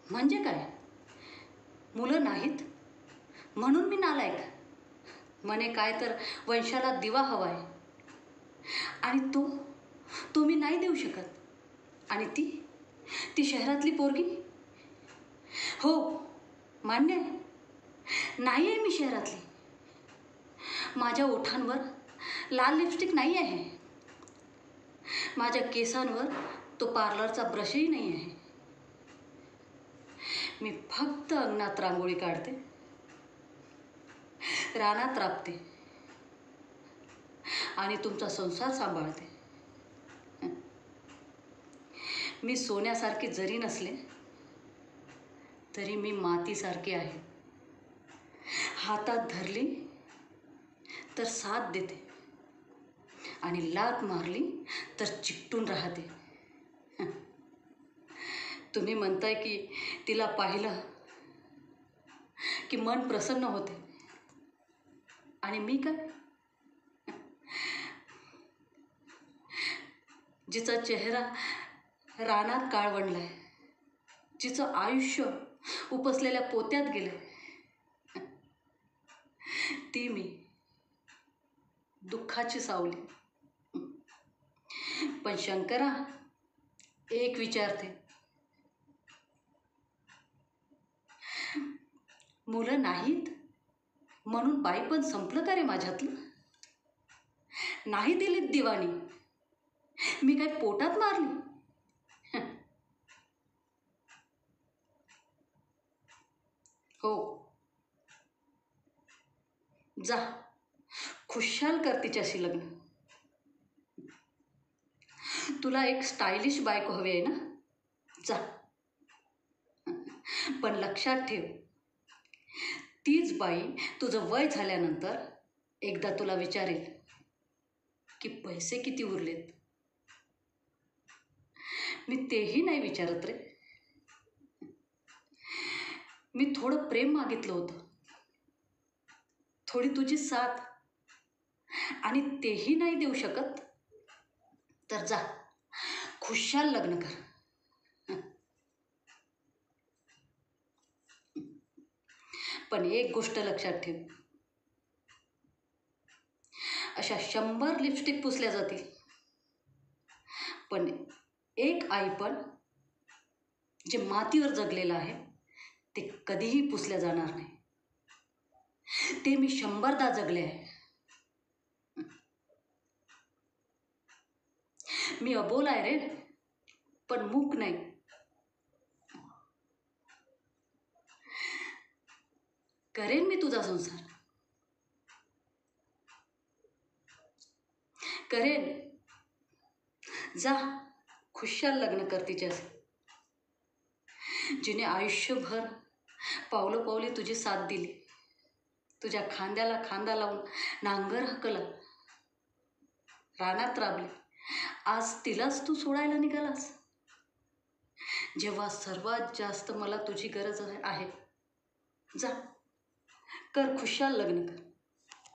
म्हणजे काय? मुलं नाहीत म्हणून मी नालायक? म्हणे काय तर वंशाला दिवा हवाय आणि तो मी नाही देऊ शकत. आणि ती ती शहरातली पोरगी? हो, मान्य आहे, नाही आहे मी शहरातली. माझ्या ओठांवर लाल लिपस्टिक नाही आहे, माझ्या केसांवर तो पार्लरचा ब्रशही नाही आहे. मी फक्त अंगणात रांगोळी काढते, रानात राबते आणि तुमचा संसार सांभाळते. मी सोन्यासारखे जरी नसले तरी मी मातीसारखे आहे. हातात धरली तर साथ देते आणि लात मारली तर चिकटून राहते. तुम्ही म्हणताय की तिला पाहिलं की मन प्रसन्न होते, आणि मी काय? जिचा चेहरा रानात काळवंडलाय, जिचं आयुष्य उपसलेल्या पोत्यात गेलंय, ती मी दुःखाची सावली. पण शंकरा, एक विचारते, मुलं नाहीत म्हणून बाईपण संपलं का रे माझ्यातलं? नाही दिलीत दिवाणी, मी काय पोटात मारली? हो, जा खुशाल कर तिच्याशी लग्न. तुला एक स्टायलिश बायको हवी आहे ना? जा. पण लक्षात ठेव, तीच बाई तुझं वय झाल्यानंतर एकदा तुला विचारेल की पैसे किती उरलेत. मी तेही नाही विचारत रे. मी थोडं प्रेम मागितलं होतं, थोडी तुझी साथ, आणि तेही नाही देऊ शकत तर जा खुशाल लग्न कर. पण एक गोष्ट लक्षात ठेव, अशा 100 लिपस्टिक पुसल्या जातील, पण एक आईपण जे मातीवर जगलेलं आहे ते कधीही पुसल्या जाणार नाही. ते मी 100दा जगले आहे. मी अबोला आहे रे, पण मूक नाही. करेन मी तुझा संसार, करेन. जा खुशाल लग्न कर तिच्याशी, जिने आयुष्यभर पावलं पावली तुझी साथ दिली, तुझ्या खांद्याला खांदा लावून नांगर हकला, रानात राबली. आज तिलाच तू सोडायला निघालास, जेव्हा सर्वात जास्त मला तुझी गरज आहे. जा कर खुशाल लग्न कर.